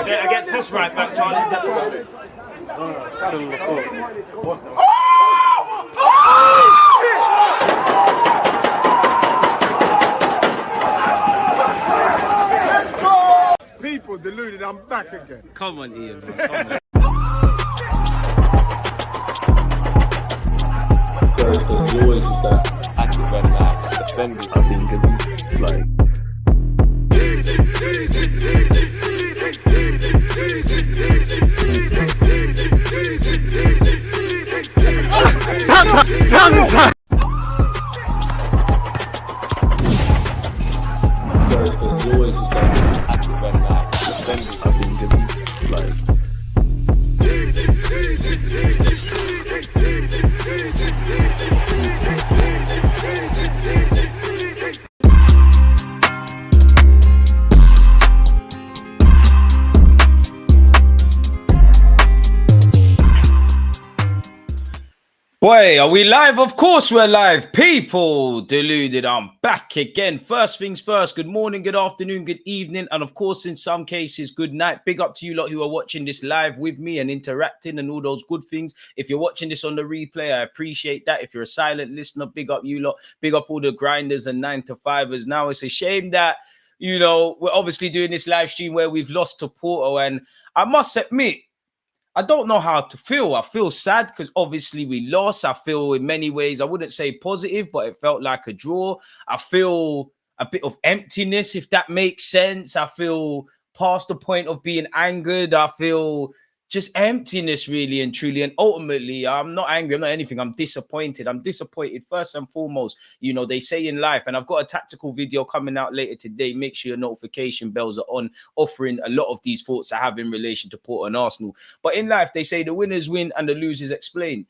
Against this right back, Charlie, definitely. People deluded, I'm back again. Come on, Ian, man. Come on. There's always just that active red line, defending. I think it's like. There's always just that active red line, defending. I think it's like. Boy, are we live? Of course we're live. People, deluded, I'm back again. First things first, good morning, good afternoon, good evening, and of course, in some cases, good night. Big up to you lot who are watching this live with me and interacting and all those good things. If you're watching this on the replay, I appreciate that. If you're a silent listener, big up you lot. Big up all the grinders and 9-to-5ers. Now, it's a shame that, you know, we're obviously doing this live stream where we've lost to Porto, and I must admit, I don't know how to feel. I feel sad because obviously we lost. I feel in many ways, I wouldn't say positive, but it felt like a draw. I feel a bit of emptiness, if that makes sense. I feel past the point of being angered. I feel just emptiness, really and truly. And ultimately, I'm not angry. I'm not anything. I'm disappointed. I'm disappointed first and foremost. You know, they say in life, and I've got a tactical video coming out later today. Make sure your notification bells are on, offering a lot of these thoughts I have in relation to Porto and Arsenal. But in life, they say the winners win and the losers explain.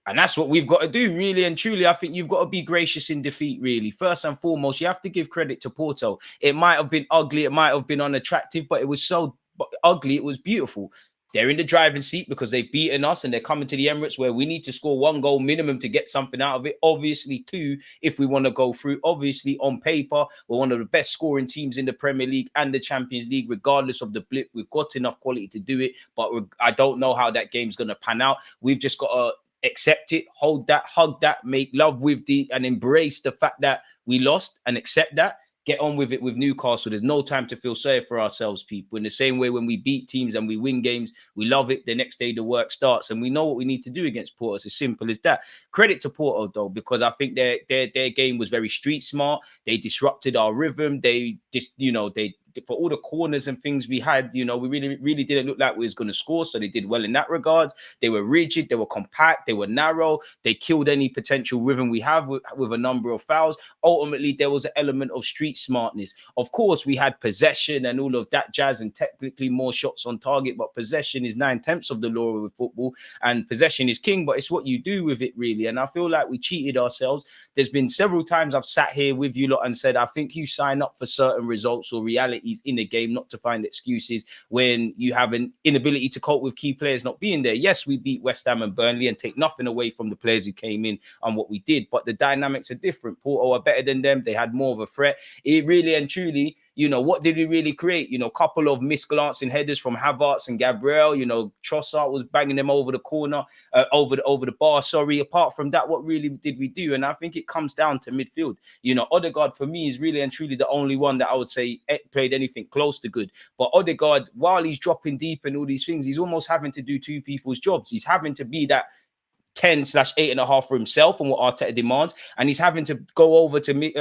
And that's what we've got to do, really and truly. I think you've got to be gracious in defeat, really. First and foremost, you have to give credit to Porto. It might have been ugly. It might have been unattractive, but it was so ugly. It was beautiful. They're in the driving seat because they've beaten us and they're coming to the Emirates where we need to score 1 goal minimum to get something out of it. Obviously, 2 if we want to go through. Obviously, on paper, we're one of the best scoring teams in the Premier League and the Champions League, regardless of the blip. We've got enough quality to do it, but I don't know how that game's going to pan out. We've just got to accept it, hold that, hug that, make love with and embrace the fact that we lost and accept that. Get on with it with Newcastle. There's no time to feel sorry for ourselves, people. In the same way, when we beat teams and we win games, we love it. The next day, the work starts, and we know what we need to do against Porto. It's as simple as that. Credit to Porto, though, because I think their game was very street smart. They disrupted our rhythm. They just, you know, they for all the corners and things we had, you know, we really didn't look like we was going to score. So they did well in that regard. They were rigid, they were compact, they were narrow. They killed any potential rhythm we have with a number of fouls. Ultimately, there was an element of street smartness. Of course, we had possession and all of that jazz and technically more shots on target, but possession is 9/10 of the law with football, and possession is king, but it's what you do with it, really. And I feel like we cheated ourselves. There's been several times I've sat here with you lot and said, I think you sign up for certain results or realities in the game, not to find excuses when you have an inability to cope with key players not being there. Yes, we beat West Ham and Burnley and take nothing away from the players who came in and what we did, but the dynamics are different. Porto are better than them. They had more of a threat. It really and truly, you know, what did we really create? You know, a couple of misglancing headers from Havertz and Gabriel. You know, Trossard was banging them over the corner, over the bar. Sorry. Apart from that, what really did we do? And I think it comes down to midfield. You know, Odegaard for me is really and truly the only one that I would say played anything close to good. But Odegaard, while he's dropping deep and all these things, he's almost having to do 2 people's jobs. He's having to be that 10/8.5 for himself and what Arteta demands, and he's having to go over to me.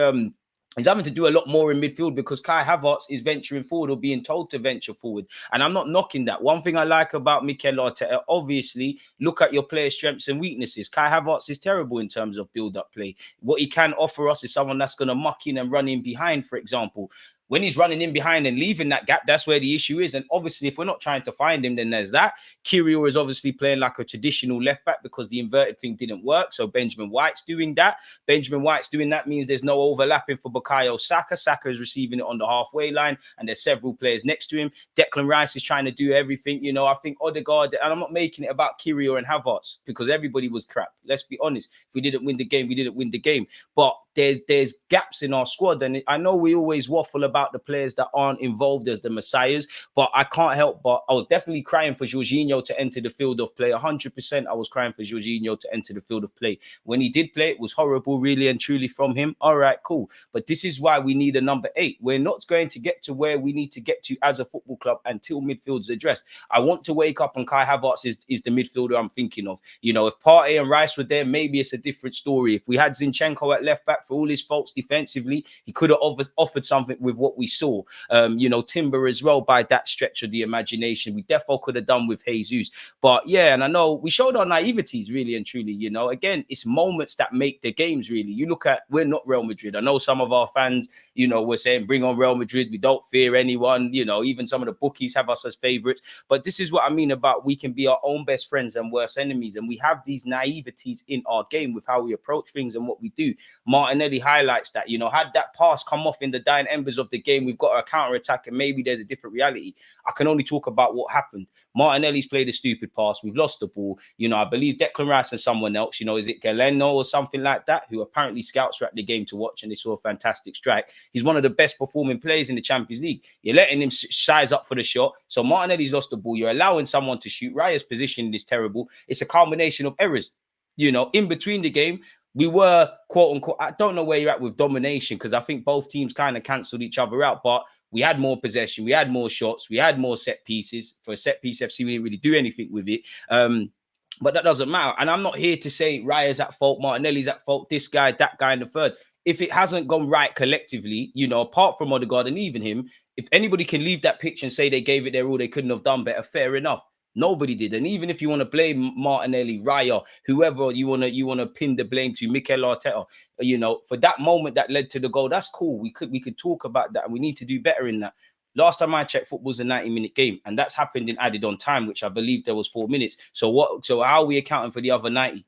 He's having to do a lot more in midfield because Kai Havertz is venturing forward or being told to venture forward. And I'm not knocking that. One thing I like about Mikel Arteta, obviously, look at your player's strengths and weaknesses. Kai Havertz is terrible in terms of build-up play. What he can offer us is someone that's going to muck in and run in behind, for example. When he's running in behind and leaving that gap, that's where the issue is. And obviously, if we're not trying to find him, then there's that. Kyrgios is obviously playing like a traditional left back because the inverted thing didn't work. So Benjamin White's doing that. Benjamin White's doing that means there's no overlapping for Bukayo Saka. Saka is receiving it on the halfway line, and there's several players next to him. Declan Rice is trying to do everything. You know, I think Odegaard, and I'm not making it about Kyrgios and Havertz because everybody was crap. Let's be honest. If we didn't win the game, we didn't win the game. But there's gaps in our squad. And I know we always waffle about the players that aren't involved as the messiahs, but I can't help but I was definitely crying for Jorginho to enter the field of play. 100% I was crying for Jorginho to enter the field of play. When he did play, it was horrible, really and truly from him. All right, cool. But this is why we need a number 8. We're not going to get to where we need to get to as a football club until midfield's addressed. I want to wake up and Kai Havertz is the midfielder I'm thinking of. You know, if Partey and Rice were there, maybe it's a different story. If we had Zinchenko at left back, for all his faults defensively, he could have offered something with what we saw. You know, Timber as well by that stretch of the imagination. We defo could have done with Jesus. But yeah, and I know we showed our naiveties really and truly, you know. Again, it's moments that make the games really. You look at, we're not Real Madrid. I know some of our fans, you know, were saying bring on Real Madrid. We don't fear anyone. You know, even some of the bookies have us as favorites. But this is what I mean about we can be our own best friends and worst enemies. And we have these naiveties in our game with how we approach things and what we do. Martinelli highlights that, you know, had that pass come off in the dying embers of the game, we've got a counter attack and maybe there's a different reality. I can only talk about what happened. Martinelli's played a stupid pass. We've lost the ball. You know, I believe Declan Rice and someone else, you know, is it Galeno or something like that, who apparently scouts were at the game to watch and they saw a fantastic strike. He's one of the best performing players in the Champions League. You're letting him size up for the shot. So Martinelli's lost the ball. You're allowing someone to shoot. Raya's position is terrible. It's a combination of errors. You know, in between the game, we were, quote unquote, I don't know where you're at with domination because I think both teams kind of cancelled each other out, but we had more possession, we had more shots, we had more set pieces. For a set piece FC, we didn't really do anything with it. But that doesn't matter. And I'm not here to say Raya's at fault, Martinelli's at fault, this guy, that guy, and the third. If it hasn't gone right collectively, you know, apart from Odegaard and even him, if anybody can leave that pitch and say they gave it their all, they couldn't have done better, fair enough. Nobody did. And even if you want to blame Martinelli, Raya, whoever you want to pin the blame to, Mikel Arteta, you know, for that moment that led to the goal, that's cool. We could talk about that and we need to do better in that. Last time I checked, football's a 90-minute game, and that's happened in added on time, which I believe there was 4 minutes. So how are we accounting for the other 90?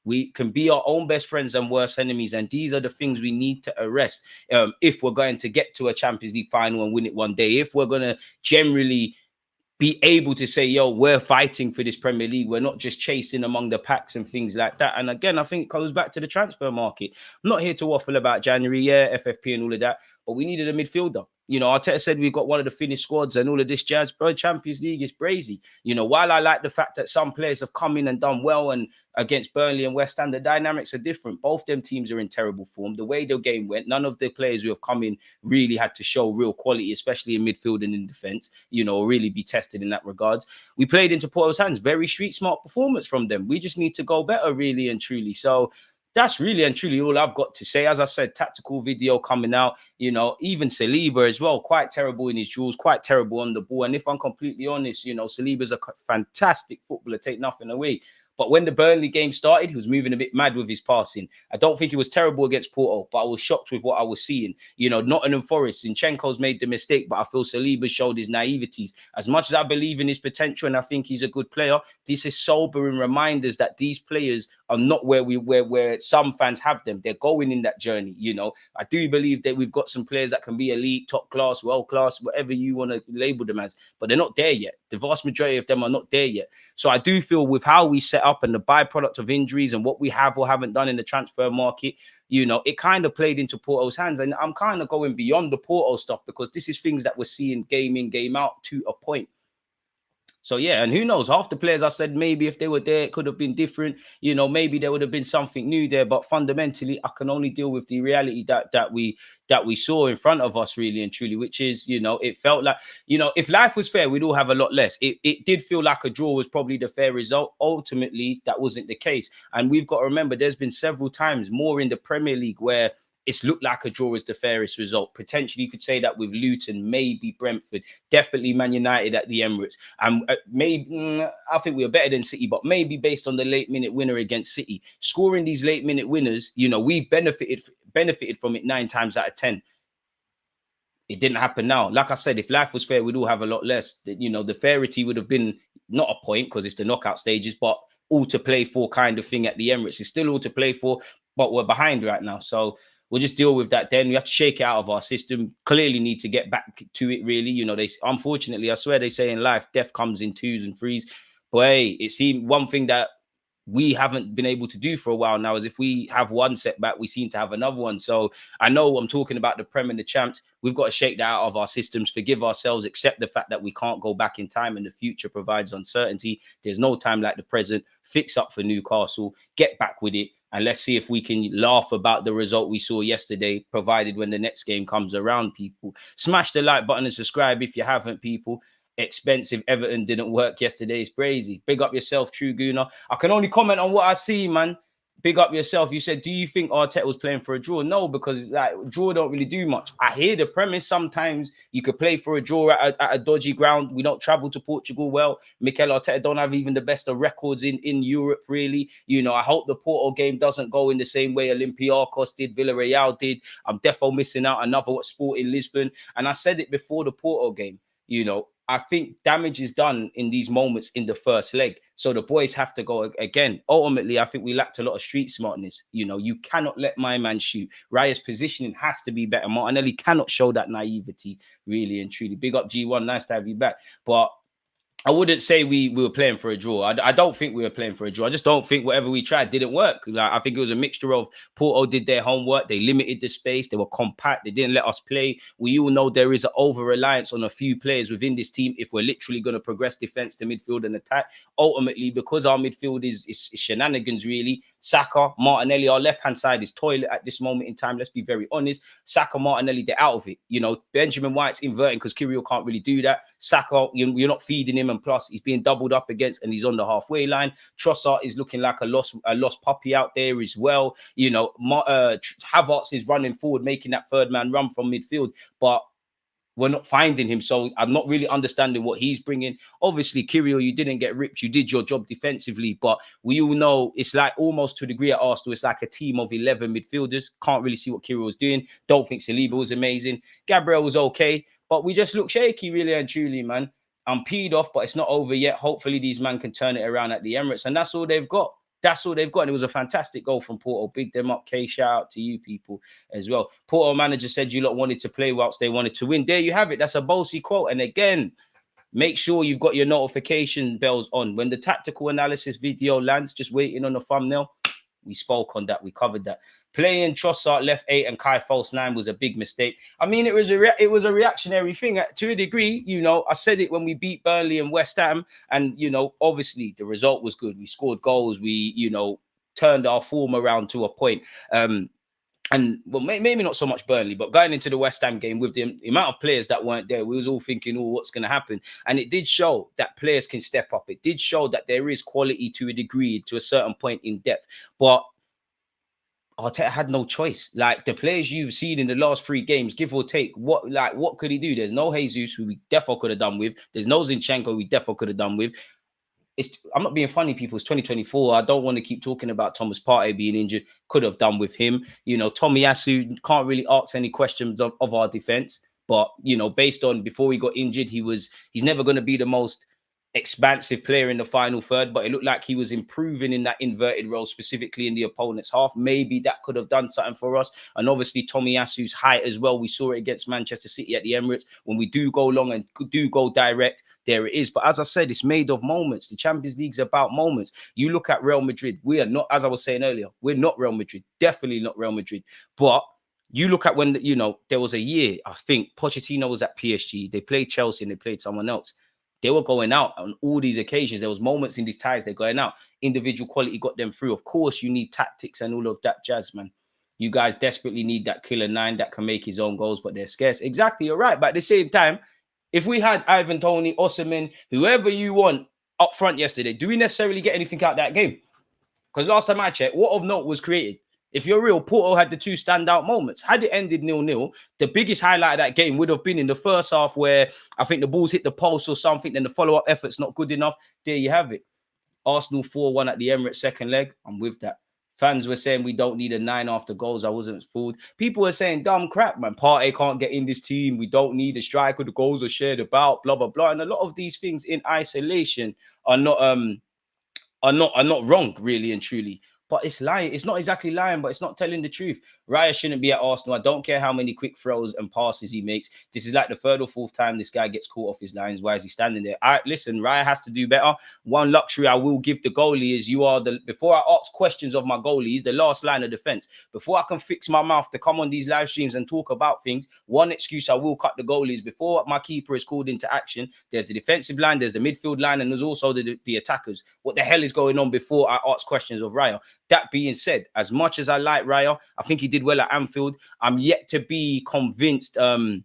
We can be our own best friends and worst enemies. And these are the things we need to arrest if we're going to get to a Champions League final and win it one day. If we're going to generally be able to say, yo, we're fighting for this Premier League. We're not just chasing among the packs and things like that. And again, I think it goes back to the transfer market. I'm not here to waffle about January, yeah, FFP and all of that, but we needed a midfielder. You know, Arteta said we've got one of the finished squads and all of this jazz. Bro, Champions League is crazy. You know, while I like the fact that some players have come in and done well and against Burnley and West Ham, the dynamics are different. Both them teams are in terrible form. The way the game went, none of the players who have come in really had to show real quality, especially in midfield and in defence, you know, really be tested in that regards. We played into Porto's hands. Very street smart performance from them. We just need to go better, really and truly. So that's really and truly all I've got to say. As I said, tactical video coming out, you know, even Saliba as well, quite terrible in his duels, quite terrible on the ball. And if I'm completely honest, you know, Saliba's a fantastic footballer, take nothing away. But when the Burnley game started, he was moving a bit mad with his passing. I don't think he was terrible against Porto, but I was shocked with what I was seeing. You know, Nottingham Forest, Zinchenko's made the mistake, but I feel Saliba showed his naiveties. As much as I believe in his potential and I think he's a good player, this is sobering reminders that these players are not where some fans have them. They're going in that journey, you know. I do believe that we've got some players that can be elite, top class, world class, whatever you want to label them as, but they're not there yet. The vast majority of them are not there yet. So I do feel with how we set up and the byproduct of injuries and what we have or haven't done in the transfer market, you know, it kind of played into Porto's hands. And I'm kind of going beyond the Porto stuff because this is things that we're seeing game in, game out to a point. So, yeah, and who knows? Half the players I said maybe if they were there, it could have been different. You know, maybe there would have been something new there. But fundamentally, I can only deal with the reality that we saw in front of us, really and truly, which is, you know, it felt like, you know, if life was fair, we'd all have a lot less. It did feel like a draw was probably the fair result. Ultimately, that wasn't the case. And we've got to remember there's been several times more in the Premier League where it's looked like a draw is the fairest result. Potentially, you could say that with Luton, maybe Brentford, definitely Man United at the Emirates. And maybe, I think we were better than City, but maybe based on the late-minute winner against City. Scoring these late-minute winners, you know, we've benefited from it 9 times out of 10. It didn't happen now. Like I said, if life was fair, we'd all have a lot less. You know, the fairity would have been not a point because it's the knockout stages, but all to play for kind of thing at the Emirates. It's still all to play for, but we're behind right now. So we'll just deal with that then. We have to shake it out of our system. Clearly need to get back to it, really. You know, unfortunately, I swear they say in life, death comes in 2s and 3s. But hey, it seemed one thing that we haven't been able to do for a while now. As if we have one setback, we seem to have another one. So I know I'm talking about the Prem and the champs. We've got to shake that out of our systems, forgive ourselves, accept the fact that we can't go back in time and the future provides uncertainty. There's no time like the present. Fix up for Newcastle, get back with it, and let's see if we can laugh about the result we saw yesterday, provided when the next game comes around, people. Smash the like button and subscribe if you haven't, people. Expensive Everton didn't work yesterday. It's crazy. Big up yourself, True Gooner. I can only comment on what I see, man. Big up yourself. You said, do you think Arteta was playing for a draw? No, because like draw don't really do much. I hear the premise. Sometimes you could play for a draw at a dodgy ground. We don't travel to Portugal well. Mikel Arteta don't have even the best of records in Europe, really. You know, I hope the Porto game doesn't go in the same way Olympiacos did, Villarreal did. I'm defo missing out another sport in Lisbon. And I said it before the Porto game, you know, I think damage is done in these moments in the first leg. So the boys have to go again. Ultimately, I think we lacked a lot of street smartness. You know, you cannot let my man shoot. Raya's positioning has to be better. Martinelli cannot show that naivety, really and truly. Big up G1. Nice to have you back. But I wouldn't say we were playing for a draw. I don't think we were playing for a draw. I just don't think whatever we tried didn't work. Like, I think it was a mixture of Porto did their homework. They limited the space. They were compact. They didn't let us play. We all know there is an over-reliance on a few players within this team if we're literally going to progress defense to midfield and attack. Ultimately, because our midfield is shenanigans, really. Saka, Martinelli, our left-hand side is toilet at this moment in time. Let's be very honest. Saka, Martinelli, they're out of it. You know, Benjamin White's inverting because Kirill can't really do that. Saka, you're not feeding him, and plus he's being doubled up against and he's on the halfway line. Trossard is looking like a lost puppy out there as well. You know, Havertz is running forward, making that third man run from midfield, but we're not finding him. So I'm not really understanding what he's bringing. Obviously, Kirill, you didn't get ripped. You did your job defensively, but we all know it's like almost to a degree at Arsenal, it's like a team of 11 midfielders. Can't really see what Kirill was doing. Don't think Saliba was amazing. Gabriel was okay, but we just look shaky, really and truly, man. I'm peed off, but it's not over yet. Hopefully these men can turn it around at the Emirates, and that's all they've got. That's all they've got. And it was a fantastic goal from Porto. Big them up, K. Shout out to you people as well. Porto manager said you lot wanted to play whilst they wanted to win. There you have it. That's a bossy quote. And again, make sure you've got your notification bells on. When the tactical analysis video lands, just waiting on the thumbnail. We spoke on that. We covered that. Playing Trossard left 8 and Kai false 9 was a big mistake. I mean, it was a reactionary thing to a degree. You know, I said it when we beat Burnley and West Ham, and you know, obviously the result was good. We scored goals. We, you know, turned our form around to a point. And well, maybe not so much Burnley, but going into the West Ham game with the amount of players that weren't there, we was all thinking, oh, what's going to happen? And it did show that players can step up. It did show that there is quality to a degree, to a certain point in depth. But Arteta had no choice. Like the players you've seen in the last 3 games, give or take, what could he do? There's no Jesus, who we defo could have done with. There's no Zinchenko, we defo could have done with. I'm not being funny, people. It's 2024. I don't want to keep talking about Thomas Partey being injured. Could have done with him. You know, Tomiyasu can't really ask any questions of our defense. But, you know, based on before he got injured, he's never going to be the most expansive player in the final third, but it looked like he was improving in that inverted role, specifically in the opponent's half. Maybe that could have done something for us. And obviously Tomiyasu's height as well. We saw it against Manchester City at the Emirates. When we do go long and do go direct, there it is. But as I said, it's made of moments. The Champions League's about moments. You look at Real Madrid. We are not, as I was saying earlier, we're not Real Madrid. Definitely not Real Madrid. But you look at when, you know, there was a year, I think Pochettino was at PSG. They played Chelsea and they played someone else. They were going out on all these occasions. There was moments in these ties they're going out. Individual quality got them through. Of course, you need tactics and all of that jazz, man. You guys desperately need that killer 9 that can make his own goals, but they're scarce. Exactly, you're right. But at the same time, if we had Ivan Toney, Osimhen, whoever you want up front yesterday, do we necessarily get anything out of that game? Because last time I checked, what of note was created? If you're real, Porto had the 2 standout moments. Had it ended 0-0, the biggest highlight of that game would have been in the first half where I think the balls hit the post or something, then the follow-up effort's not good enough. There you have it. Arsenal 4-1 at the Emirates second leg. I'm with that. Fans were saying we don't need a 9 after goals. I wasn't fooled. People were saying dumb crap, man. Partey can't get in this team. We don't need a striker. The goals are shared about, blah, blah, blah. And a lot of these things in isolation are not wrong, really and truly. But it's lying. It's not exactly lying, but it's not telling the truth. Raya shouldn't be at Arsenal. I don't care how many quick throws and passes he makes. This is like the third or fourth time this guy gets caught off his lines. Why is he standing there? Listen, Raya has to do better. One luxury I will give the goalie is before I ask questions of my goalies, the last line of defense. Before I can fix my mouth to come on these live streams and talk about things, one excuse I will cut the goalies before my keeper is called into action. There's the defensive line, there's the midfield line, and there's also the attackers. What the hell is going on before I ask questions of Raya? That being said, as much as I like Raya, I think he did well at Anfield. I'm yet to be convinced on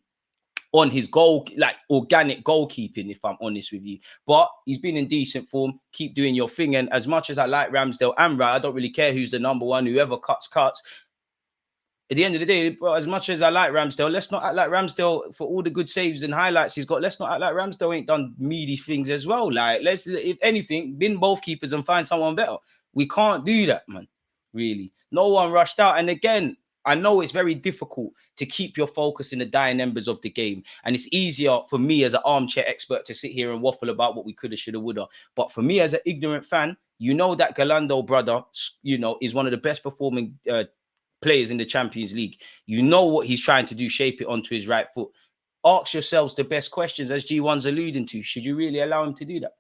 his organic goalkeeping, if I'm honest with you. But he's been in decent form. Keep doing your thing. And as much as I like Ramsdale and Raya, I don't really care who's the number one. Whoever cuts. At the end of the day, as much as I like Ramsdale, let's not act like Ramsdale, for all the good saves and highlights he's got, let's not act like Ramsdale ain't done meaty things as well. Like, let's, if anything, bin both keepers and find someone better. We can't do that, man. Really. No one rushed out. And again, I know it's very difficult to keep your focus in the dying embers of the game. And it's easier for me as an armchair expert to sit here and waffle about what we could have, should have, would have. But for me as an ignorant fan, you know that Galando brother, you know, is one of the best performing players in the Champions League. You know what he's trying to do, shape it onto his right foot. Ask yourselves the best questions, as G1's alluding to. Should you really allow him to do that?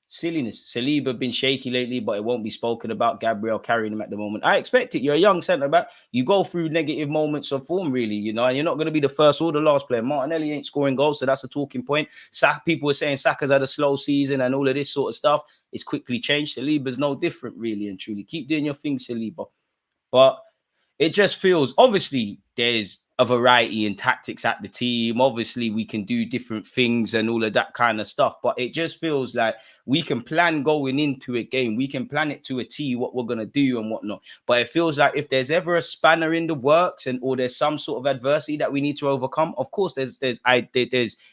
Silliness. Saliba been shaky lately, but it won't be spoken about. Gabriel carrying him at the moment. I expect it. You're a young centre-back. You go through negative moments of form, really, you know, and you're not going to be the first or the last player. Martinelli ain't scoring goals, so that's a talking point. People were saying Saka's had a slow season and all of this sort of stuff. It's quickly changed. Saliba's no different, really and truly. Keep doing your thing, Saliba. But it just feels, obviously, there's a variety in tactics at the team. Obviously, we can do different things and all of that kind of stuff. But it just feels like we can plan going into a game. We can plan it to a T what we're going to do and whatnot. But it feels like if there's ever a spanner in the works or there's some sort of adversity that we need to overcome, of course, there's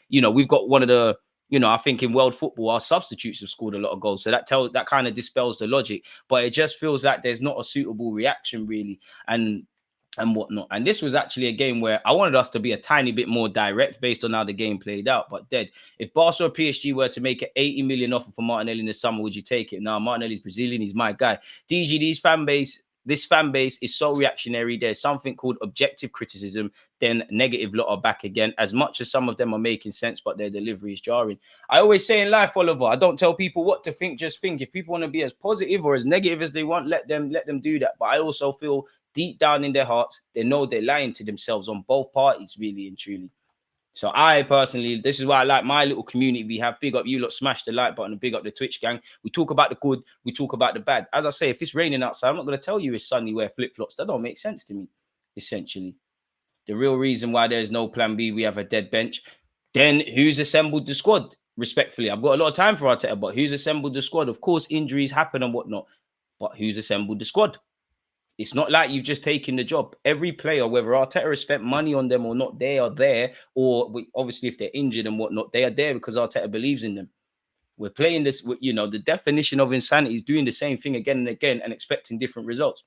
you know, we've got one of the, you know, I think in world football, our substitutes have scored a lot of goals. So that kind of dispels the logic. But it just feels like there's not a suitable reaction, really. And whatnot. And this was actually a game where I wanted us to be a tiny bit more direct based on how the game played out. But if Barca or PSG were to make an 80 million offer for Martinelli in the summer, would you take it? Now, Martinelli's Brazilian, he's my guy. DG, this fan base is so reactionary. There's something called objective criticism, then negative lot are back again. As much as some of them are making sense, but their delivery is jarring. I always say in life, Oliver, I don't tell people what to think, just think. If people want to be as positive or as negative as they want, let them do that. But I also feel deep down in their hearts, they know they're lying to themselves on both parties, really and truly. So I personally, this is why I like my little community we have. Big up you lot, smash the like button and big up the Twitch gang. We talk about the good, we talk about the bad. As I say, if it's raining outside, I'm not going to tell you it's sunny, wear flip-flops. That don't make sense to me, essentially. The real reason why there's no plan B, we have a dead bench. Then who's assembled the squad? Respectfully, I've got a lot of time for Arteta, but who's assembled the squad? Of course, injuries happen and whatnot, but who's assembled the squad? It's not like you've just taken the job. Every player, whether Arteta has spent money on them or not, they are there. Or obviously, if they're injured and whatnot, they are there because Arteta believes in them. We're playing this, you know, the definition of insanity is doing the same thing again and again and expecting different results.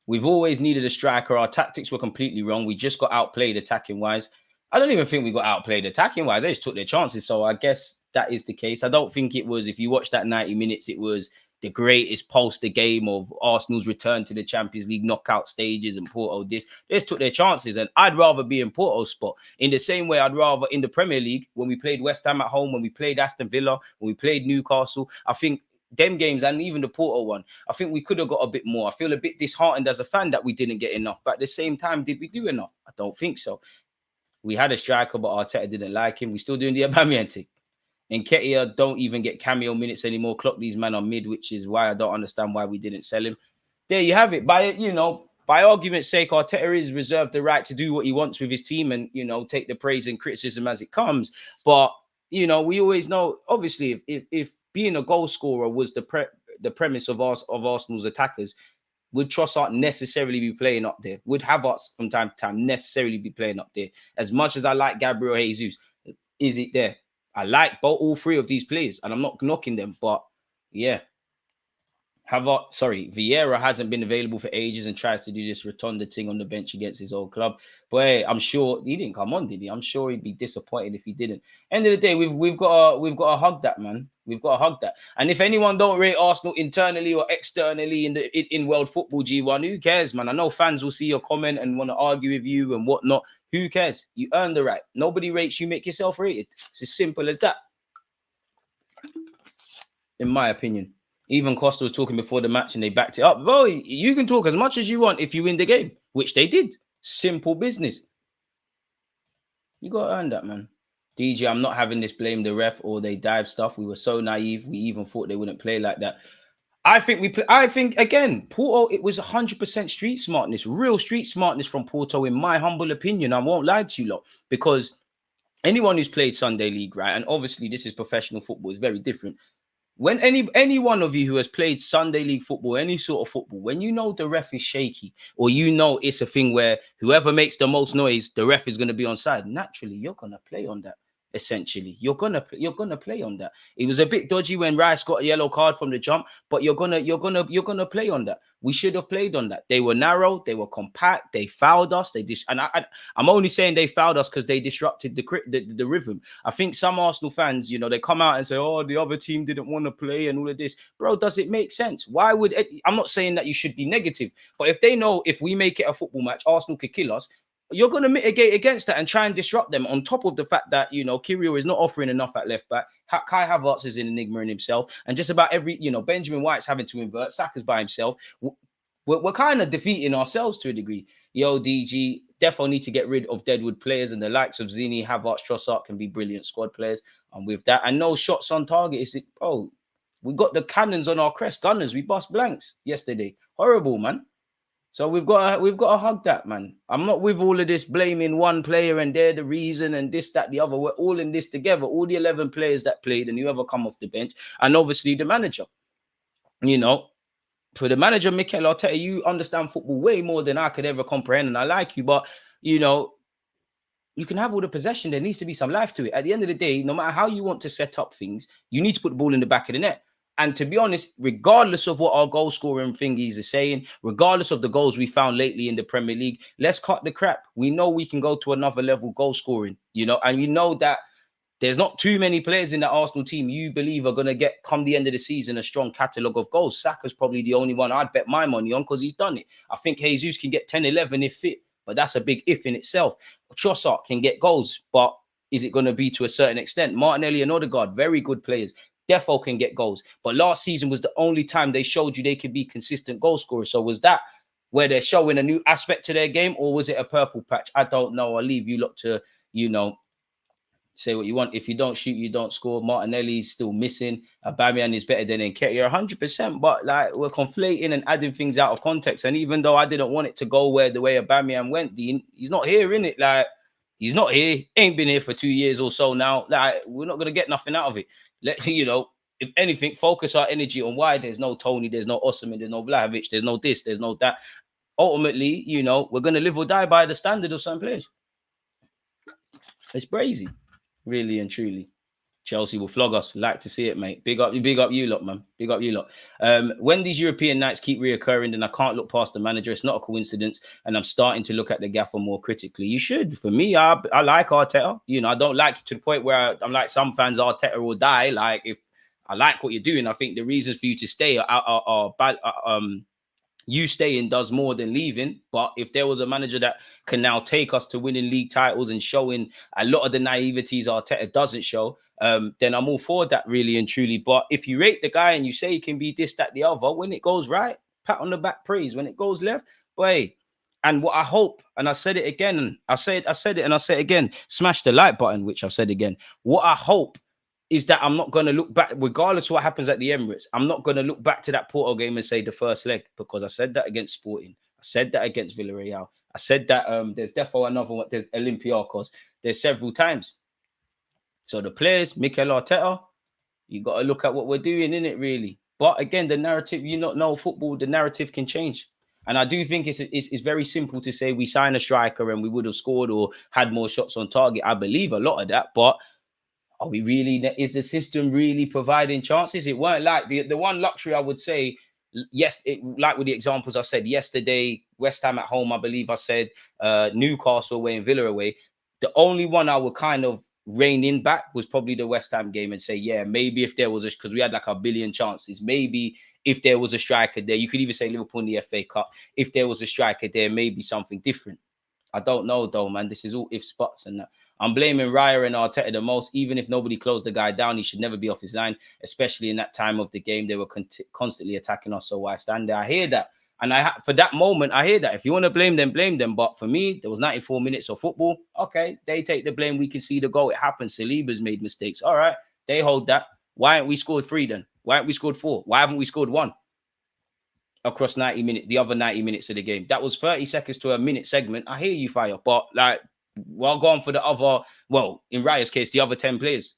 We've always needed a striker. Our tactics were completely wrong. We just got outplayed attacking-wise. I don't even think we got outplayed attacking-wise. They just took their chances. So I guess that is the case. I don't think it was, if you watch that 90 minutes, it was the greatest poster game of Arsenal's return to the Champions League knockout stages and Porto this. They just took their chances. And I'd rather be in Porto's spot. In the same way, I'd rather in the Premier League, when we played West Ham at home, when we played Aston Villa, when we played Newcastle, I think them games and even the Porto one, I think we could have got a bit more. I feel a bit disheartened as a fan that we didn't get enough. But at the same time, did we do enough? I don't think so. We had a striker, but Arteta didn't like him. We're still doing the Aubameyang thing. And Nketiah don't even get cameo minutes anymore. Clock these men on mid, which is why I don't understand why we didn't sell him. There you have it. By argument's sake, Arteta is reserved the right to do what he wants with his team and, you know, take the praise and criticism as it comes. But, you know, we always know, obviously, if being a goal scorer was the premise of Arsenal's attackers, would Trossard necessarily be playing up there? Would Havertz from time to time necessarily be playing up there? As much as I like Gabriel Jesus, is it there? I like all three of these players, and I'm not knocking them, but yeah. Vieira hasn't been available for ages and tries to do this rotunda thing on the bench against his old club. But hey, I'm sure he didn't come on, did he? I'm sure he'd be disappointed if he didn't. End of the day, we've got to hug that, man. We've got to hug that. And if anyone don't rate Arsenal internally or externally in world football G1, who cares, man? I know fans will see your comment and want to argue with you and whatnot. Who cares? You earn the right. Nobody rates you, make yourself rated. It's as simple as that. In my opinion. Even Costa was talking before the match and they backed it up. Bro, you can talk as much as you want if you win the game, which they did. Simple business. You got to earn that, man. DJ, I'm not having this blame the ref or they dive stuff. We were so naive. We even thought they wouldn't play like that. I think again, Porto, it was 100% street smartness, real street smartness from Porto, in my humble opinion. I won't lie to you lot, because anyone who's played Sunday League, right, and obviously this is professional football, is very different. When any one of you who has played Sunday League football, any sort of football, when you know the ref is shaky, or you know it's a thing where whoever makes the most noise, the ref is going to be on side, naturally you're going to play on that. Essentially, you're gonna play on that. It was a bit dodgy when Rice got a yellow card from the jump, but you're gonna play on that. We should have played on that. They were narrow, they were compact, they fouled us. I'm only saying they fouled us because they disrupted the rhythm. I think some Arsenal fans, you know, they come out and say, "Oh, the other team didn't want to play" and all of this. Bro, does it make sense? Why would I'm not saying that you should be negative, but if they know if we make it a football match, Arsenal could kill us, you're going to mitigate against that and try and disrupt them, on top of the fact that, you know, Kyrgios is not offering enough at left back. Kai Havertz is an enigma in himself. And just about every, you know, Benjamin White's having to invert. Saka's by himself. We're kind of defeating ourselves to a degree. Yo, DG, definitely need to get rid of deadwood players, and the likes of Zini, Havertz, Trossard can be brilliant squad players. And with that, and no shots on target. We got the cannons on our crest, Gunners. We bust blanks yesterday. Horrible, man. So we've got to hug that, man. I'm not with all of this blaming one player and they're the reason and this, that, the other. We're all in this together. All the 11 players that played and whoever come off the bench, and obviously the manager. You know, for the manager, Mikel Arteta, you understand football way more than I could ever comprehend, and I like you, but you know, you can have all the possession. There needs to be some life to it. At the end of the day, no matter how you want to set up things, you need to put the ball in the back of the net. And to be honest, regardless of what our goal scoring thingies are saying, regardless of the goals we found lately in the Premier League, let's cut the crap. We know we can go to another level goal scoring, you know, and you know that there's not too many players in the Arsenal team you believe are going to get, come the end of the season, a strong catalogue of goals. Saka's probably the only one I'd bet my money on because he's done it. I think Jesus can get 10, 11 if fit, but that's a big if in itself. Trossard can get goals, but is it going to be to a certain extent? Martinelli and Odegaard, very good players. Defo can get goals, but last season was the only time they showed you they could be consistent goal scorers. So was that where they're showing a new aspect to their game, or was it a purple patch? I don't know. I'll leave you lot to, you know, say what you want. If you don't shoot, you don't score. Martinelli's still missing. Aubameyang is better than Nketiah, 100%. But like, we're conflating and adding things out of context. And even though I didn't want it to go where the way Aubameyang went, Dean, he's not here, innit? Like, he's not here. Ain't been here for 2 years or so now. Like, we're not gonna get nothing out of it. You know, if anything, focus our energy on why there's no Tony, there's no Osimhen, there's no Vlahovic, there's no this, there's no that. Ultimately, you know, we're going to live or die by the standard of some players. It's crazy, really and truly. Chelsea will flog us. Like to see it, mate. Big up you lot, man. Big up you lot. When these European nights keep reoccurring, then I can't look past the manager. It's not a coincidence, and I'm starting to look at the gaffer more critically. You should. For me, I like Arteta. You know, I don't like it to the point where I'm like some fans, Arteta will die. Like, if I like what you're doing, I think the reasons for you to stay are bad. You staying does more than leaving. But if there was a manager that can now take us to winning league titles and showing a lot of the naiveties Arteta doesn't show, then I'm all for that, really and truly. But if you rate the guy and you say he can be this, that, the other, when it goes right, pat on the back, praise. When it goes left, boy. And what I hope, and I said it again, I said it and I say it again, smash the like button, which I've said again. What I hope is that I'm not going to look back, regardless of what happens at the Emirates, I'm not going to look back to that Porto game and say the first leg, because I said that against Sporting. I said that against Villarreal. I said that there's definitely another one, there's Olympiacos. There's several times. So the players, Mikel Arteta, you got to look at what we're doing, innit, really. But again, the narrative, you not know football, the narrative can change. And I do think it's very simple to say we sign a striker and we would have scored or had more shots on target. I believe a lot of that, but are we really, is the system really providing chances? It weren't like the one luxury I would say, yes, like with the examples I said yesterday, West Ham at home, I believe I said, Newcastle away and Villa away. The only one I would kind of reining back was probably the West Ham game and say, yeah, maybe if there was because we had like a billion chances, maybe if there was a striker there, you could even say Liverpool in the FA Cup, if there was a striker there, maybe something different. I don't know though, man. This is all if spots and that. I'm blaming Raya and Arteta the most. Even if nobody closed the guy down, he should never be off his line, especially in that time of the game. They were constantly attacking us. So why stand there? I hear that. And for that moment, I hear that. If you want to blame them, blame them. But for me, there was 94 minutes of football. Okay, they take the blame. We can see the goal. It happens. Saliba's made mistakes. All right, they hold that. Why haven't we scored 3 then? Why haven't we scored 4? Why haven't we scored 1? Across 90 minutes, the other 90 minutes of the game. That was 30 seconds to a minute segment. I hear you, Fire, but like, well, going for the other, well, in Raya's case, the other 10 players.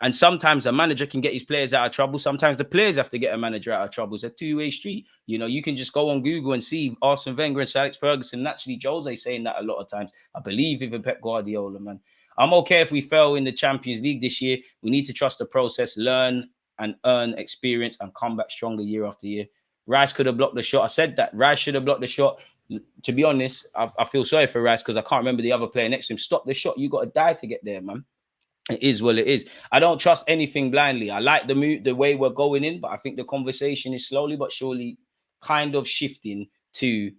And sometimes a manager can get his players out of trouble. Sometimes the players have to get a manager out of trouble. It's a two-way street. You know, you can just go on Google and see Arsene Wenger and Sir Alex Ferguson. Naturally, Jose saying that a lot of times. I believe even Pep Guardiola, man. I'm okay if we fail in the Champions League this year. We need to trust the process, learn and earn experience and come back stronger year after year. Rice could have blocked the shot. I said that. Rice should have blocked the shot. To be honest, I feel sorry for Rice because I can't remember the other player next to him. Stop the shot. You got to die to get there, man. It is what it is. I don't trust anything blindly. I like the way we're going in, but I think the conversation is slowly but surely kind of shifting to,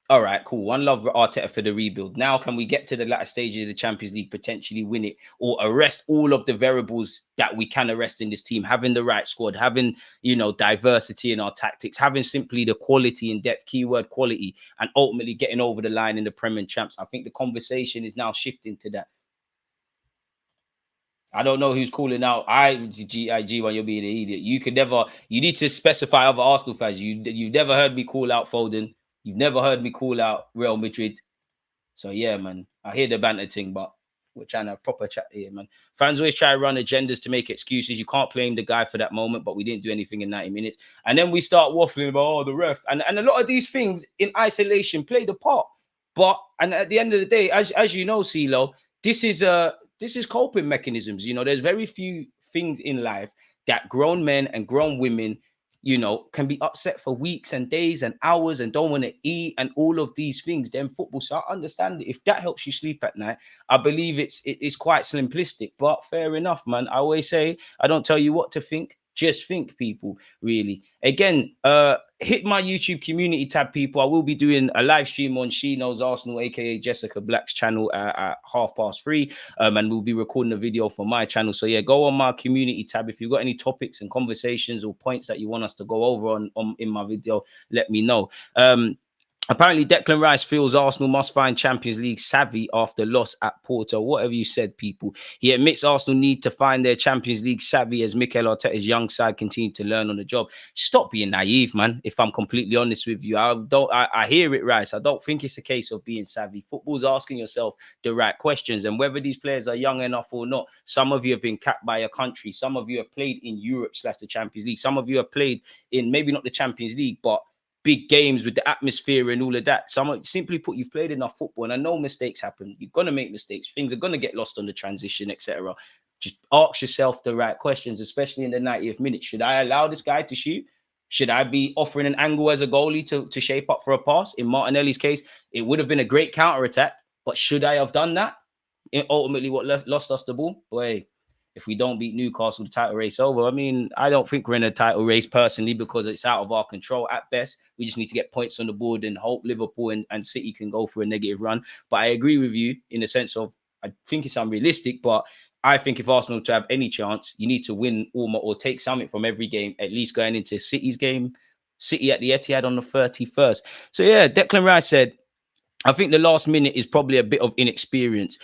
all right, cool. One love Arteta for the rebuild. Now, can we get to the latter stages of the Champions League, potentially win it, or arrest all of the variables that we can arrest in this team? Having the right squad, having, you know, diversity in our tactics, having simply the quality and depth, keyword quality, and ultimately getting over the line in the Premier Champs. I think the conversation is now shifting to that. I don't know who's calling out IG when you're being an idiot. You need to specify other Arsenal fans. You've never heard me call out Foden. You've never heard me call out Real Madrid. So, yeah, man, I hear the banter thing, but we're trying to have proper chat here, man. Fans always try to run agendas to make excuses. You can't blame the guy for that moment, but we didn't do anything in 90 minutes. And then we start waffling about, the ref. And a lot of these things in isolation play the part. And at the end of the day, as you know, CeeLo, this is coping mechanisms. You know, there's very few things in life that grown men and grown women, you know, can be upset for weeks and days and hours and don't want to eat and all of these things. Then football. So I understand it. If that helps you sleep at night, I believe it's quite simplistic, but fair enough, man. I always say, I don't tell you what to think. Just think, people, really. Again, hit my YouTube community tab, people. I will be doing a live stream on She Knows Arsenal, aka Jessica Black's channel at 3:30. And we'll be recording a video for my channel. So yeah, go on my community tab. If you've got any topics and conversations or points that you want us to go over in my video, let me know. Apparently, Declan Rice feels Arsenal must find Champions League savvy after loss at Porto. Whatever you said, people. He admits Arsenal need to find their Champions League savvy as Mikel Arteta's young side continue to learn on the job. Stop being naive, man. If I'm completely honest with you, I hear it, Rice. I don't think it's a case of being savvy. Football's asking yourself the right questions, and whether these players are young enough or not. Some of you have been capped by a country. Some of you have played in Europe / the Champions League. Some of you have played in maybe not the Champions League, but big games with the atmosphere and all of that. Someone simply put, you've played enough football, and I know mistakes happen. You're going to make mistakes. Things are going to get lost on the transition, etc. Just ask yourself the right questions, especially in the 90th minute. Should I allow this guy to shoot? Should I be offering an angle as a goalie to shape up for a pass? In Martinelli's case, it would have been a great counter-attack, but should I have done that? Ultimately, what lost us the ball? Boy, if we don't beat Newcastle, the title race over. I mean, I don't think we're in a title race personally because it's out of our control at best. We just need to get points on the board and hope Liverpool and City can go for a negative run. But I agree with you in the sense of, I think it's unrealistic, but I think if Arsenal to have any chance, you need to win or take something from every game, at least going into City's game, City at the Etihad on the 31st. So yeah, Declan Rice said, I think the last minute is probably a bit of inexperience.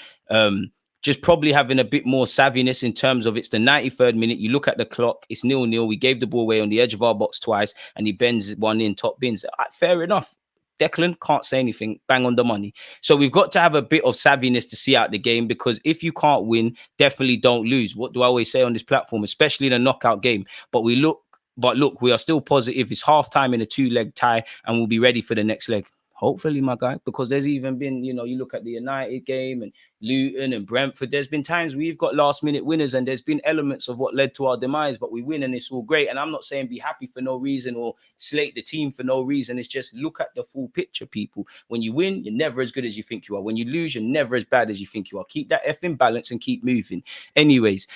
Just probably having a bit more savviness in terms of it's the 93rd minute. You look at the clock, it's 0-0. We gave the ball away on the edge of our box twice and he bends one in, top bins. Fair enough. Declan can't say anything, bang on the money. So we've got to have a bit of savviness to see out the game, because if you can't win, definitely don't lose. What do I always say on this platform, especially in a knockout game? But look, we are still positive. It's half time in a 2-leg tie and we'll be ready for the next leg. Hopefully, my guy, because there's even been, you look at the United game and Luton and Brentford. There's been times we've got last-minute winners, and there's been elements of what led to our demise, but we win and it's all great. And I'm not saying be happy for no reason or slate the team for no reason. It's just look at the full picture, people. When you win, you're never as good as you think you are. When you lose, you're never as bad as you think you are. Keep that effing balance and keep moving. Anyways,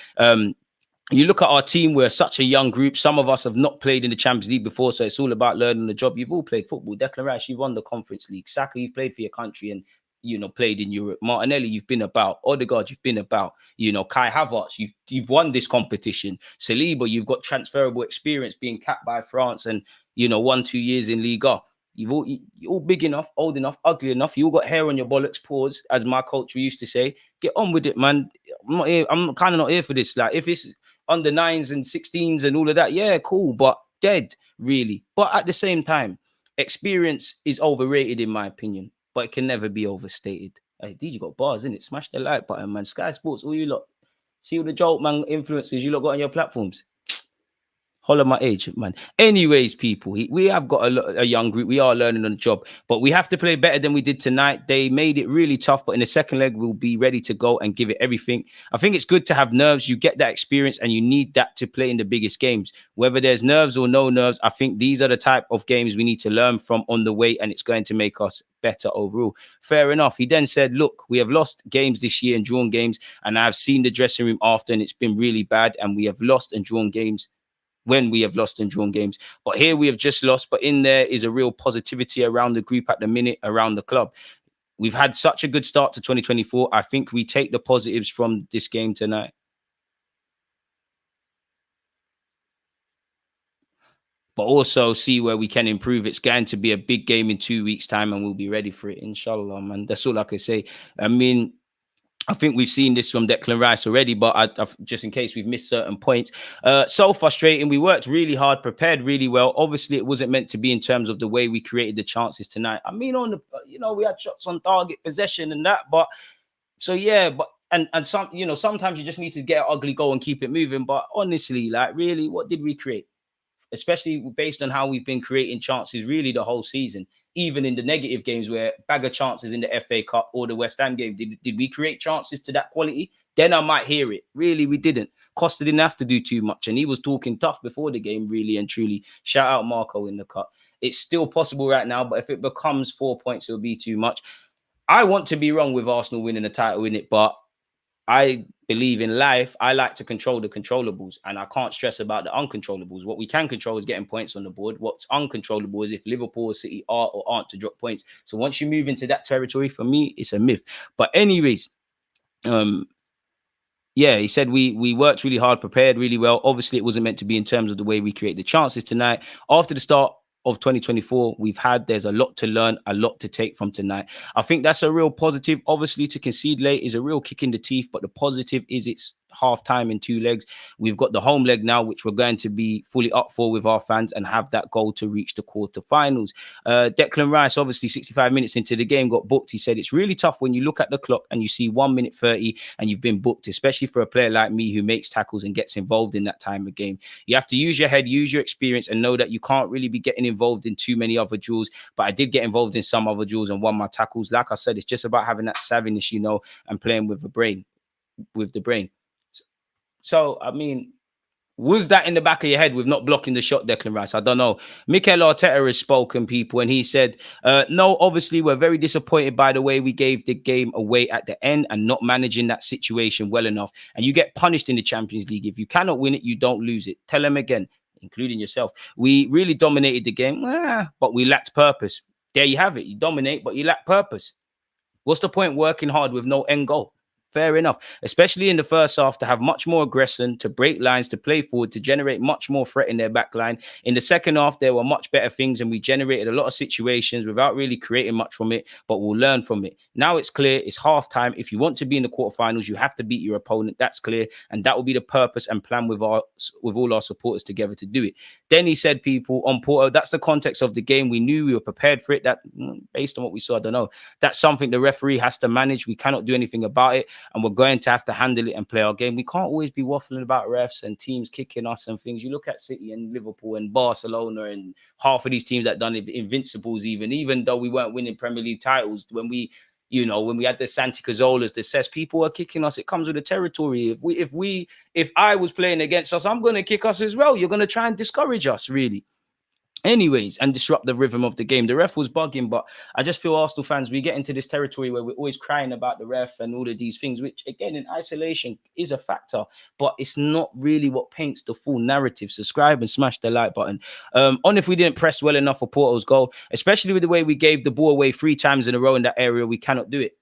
you look at our team, we're such a young group. Some of us have not played in the Champions League before, so it's all about learning the job. You've all played football. Declan Rice, you've won the Conference League. Saka, you've played for your country and, played in Europe. Martinelli, you've been about. Odegaard, you've been about. Kai Havertz, you've won this competition. Saliba, you've got transferable experience being capped by France and, 1-2 years in Liga. You're all big enough, old enough, ugly enough. You all got hair on your bollocks, pause, as my culture used to say. Get on with it, man. I'm kind of not here for this. Like, if it's under 9s and 16s and all of that, yeah, cool, but dead, really. But at the same time, experience is overrated, in my opinion, but it can never be overstated. Hey, DJ got bars, innit? Smash the like button, man. Sky Sports, all you lot. See all the joke, man, influencers you lot got on your platforms. Holler my age, man. Anyways, people, we have got a young group. We are learning on the job, but we have to play better than we did tonight. They made it really tough, but in the second leg, we'll be ready to go and give it everything. I think it's good to have nerves. You get that experience and you need that to play in the biggest games. Whether there's nerves or no nerves, I think these are the type of games we need to learn from on the way, and it's going to make us better overall. Fair enough. He then said, look, we have lost games this year and drawn games, and I've seen the dressing room after, and it's been really bad, and we have lost and drawn games when we have lost and drawn games. But here we have just lost, but in there is a real positivity around the group at the minute, around the club. We've had such a good start to 2024. I think we take the positives from this game tonight. But also see where we can improve. It's going to be a big game in 2 weeks' time, and we'll be ready for it, inshallah, man. That's all I can say. I mean, I think we've seen this from Declan Rice already, but I've just in case we've missed certain points. So frustrating. We worked really hard, prepared really well. Obviously, it wasn't meant to be in terms of the way we created the chances tonight. I mean, on the, we had shots on target, possession and that, but so yeah, but and some, sometimes you just need to get an ugly goal and keep it moving. But honestly, like, really, what did we create? Especially based on how we've been creating chances really the whole season, even in the negative games where bag of chances in the FA Cup or the West Ham game. Did we create chances to that quality? Then I might hear it. Really, we didn't. Costa didn't have to do too much, and he was talking tough before the game, really and truly. Shout out Marco in the cut. It's still possible right now, but if it becomes 4 points, it'll be too much. I want to be wrong with Arsenal winning the title in it, but I believe in life, I like to control the controllables, and I can't stress about the uncontrollables. What we can control is getting points on the board. What's uncontrollable is if Liverpool or City are or aren't to drop points. So once you move into that territory, for me, it's a myth. But anyways, yeah, he said we worked really hard, prepared really well. Obviously, it wasn't meant to be in terms of the way we create the chances tonight. After the start of 2024 there's a lot to learn, a lot to take from tonight. I think that's a real positive. Obviously, to concede late is a real kick in the teeth, but the positive is it's half time in 2 legs. We've got the home leg now, which we're going to be fully up for with our fans and have that goal to reach the quarterfinals. Declan Rice, obviously 65 minutes into the game, got booked. He said it's really tough when you look at the clock and you see 1 minute 30 and you've been booked, especially for a player like me who makes tackles and gets involved in that time of game. You have to use your head, use your experience, and know that you can't really be getting involved in too many other duels. But I did get involved in some other duels and won my tackles. Like I said, it's just about having that savviness, and playing with the brain. So, I mean, was that in the back of your head with not blocking the shot, Declan Rice? I don't know. Mikel Arteta has spoken, people, and he said, no, obviously, we're very disappointed by the way we gave the game away at the end and not managing that situation well enough. And you get punished in the Champions League. If you cannot win it, you don't lose it. Tell them again, including yourself. We really dominated the game, but we lacked purpose. There you have it. You dominate, but you lack purpose. What's the point working hard with no end goal? Fair enough, especially in the first half, to have much more aggression, to break lines, to play forward, to generate much more threat in their back line. In the second half, there were much better things and we generated a lot of situations without really creating much from it, but we'll learn from it. Now it's clear, it's half time. If you want to be in the quarterfinals, you have to beat your opponent. That's clear. And that will be the purpose and plan with all our supporters together to do it. Then he said, people, on Porto, that's the context of the game. We knew we were prepared for it. That, based on what we saw, I don't know. That's something the referee has to manage. We cannot do anything about it. and we're going to have to handle it and play our game. We can't always be waffling about refs and teams kicking us and things. You look at City and Liverpool and Barcelona and half of these teams that done invincibles, even though we weren't winning Premier League titles, when we had the Santi Cazorlas, the Cess, people are kicking us. It comes with the territory. If I was playing against us, I'm going to kick us as well. You're going to try and discourage us, really. Anyways, and disrupt the rhythm of the game. The ref was bugging, but I just feel Arsenal fans, we get into this territory where we're always crying about the ref and all of these things, which again, in isolation is a factor, but it's not really what paints the full narrative. Subscribe and smash the like button. On if we didn't press well enough for Porto's goal, especially with the way we gave the ball away 3 times in a row in that area, we cannot do it.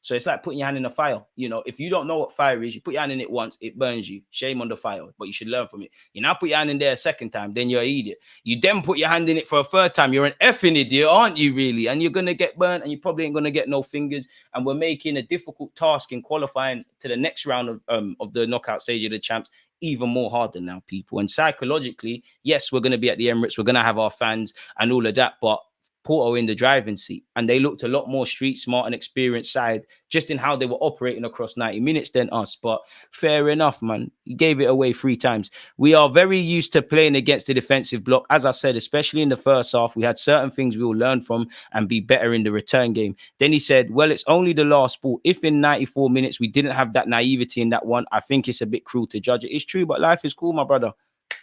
So it's like putting your hand in a fire. If you don't know what fire is, you put your hand in it once, it burns you. Shame on the fire, but you should learn from it. You now put your hand in there a second time, then you're an idiot. You then put your hand in it for a third time. You're an effing idiot, aren't you, really? And you're going to get burnt, and you probably ain't going to get no fingers. And we're making a difficult task in qualifying to the next round of the knockout stage of the champs even more harder now, people. And psychologically, yes, we're going to be at the Emirates. We're going to have our fans and all of that, but Porto in the driving seat, and they looked a lot more street smart and experienced side just in how they were operating across 90 minutes than us. But fair enough, man. He gave it away 3 times. We are very used to playing against the defensive block. As I said, especially in the first half, we had certain things we will learn from and be better in the return game. Then he said, well, it's only the last ball. If in 94 minutes we didn't have that naivety in that one, I think it's a bit cruel to judge it. It's true, but life is cool, my brother.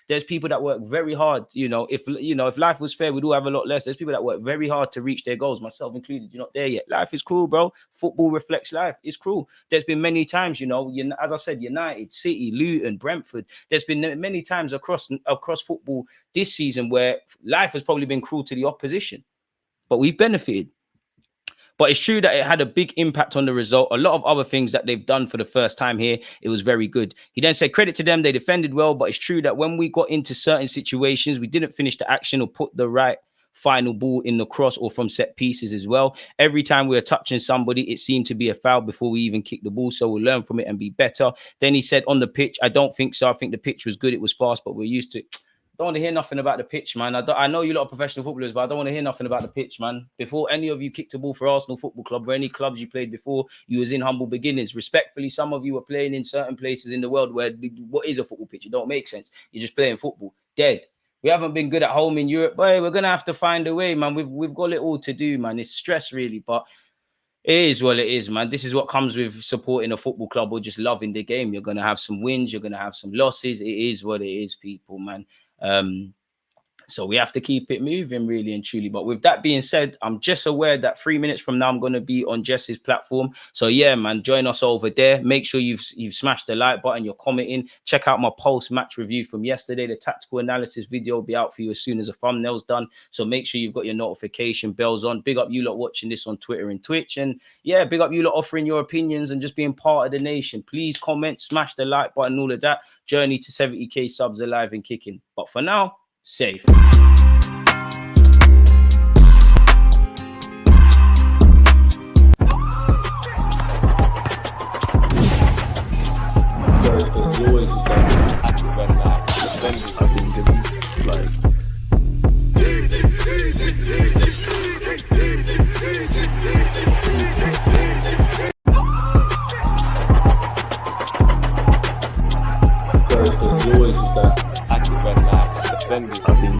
There's people that work very hard. If life was fair, we'd all have a lot less. There's people that work very hard to reach their goals, myself included. You're not there yet. Life is cruel, bro. Football reflects life. It's cruel. There's been many times, as I said, United, City, Luton, Brentford. There's been many times across football this season where life has probably been cruel to the opposition, but we've benefited. But it's true that it had a big impact on the result. A lot of other things that they've done for the first time here, it was very good. He then said, credit to them, they defended well, but it's true that when we got into certain situations, we didn't finish the action or put the right final ball in the cross or from set pieces as well. Every time we were touching somebody, it seemed to be a foul before we even kicked the ball. So we'll learn from it and be better. Then he said, on the pitch, I don't think so. I think the pitch was good. It was fast, but we're used to it. Don't want to hear nothing about the pitch, man. I know you lot are professional footballers, but I don't want to hear nothing about the pitch, man. Before any of you kicked a ball for Arsenal Football Club or any clubs you played before, you was in humble beginnings. Respectfully, some of you were playing in certain places in the world where what is a football pitch? It don't make sense. You're just playing football. Dead. We haven't been good at home in Europe. Boy, we're going to have to find a way, man. We've got it all to do, man. It's stress, really, but it is what it is, man. This is what comes with supporting a football club or just loving the game. You're going to have some wins. You're going to have some losses. It is what it is, people, man. So we have to keep it moving, really and truly. But with that being said, I'm just aware that 3 minutes from now, I'm going to be on Jess's platform. So yeah, man, join us over there. Make sure you've smashed the like button, you're commenting. Check out my post-match review from yesterday. The tactical analysis video will be out for you as soon as the thumbnail's done. So make sure you've got your notification bells on. Big up you lot watching this on Twitter and Twitch. And yeah, big up you lot offering your opinions and just being part of the nation. Please comment, smash the like button, all of that. Journey to 70k subs alive and kicking. But for now, safe.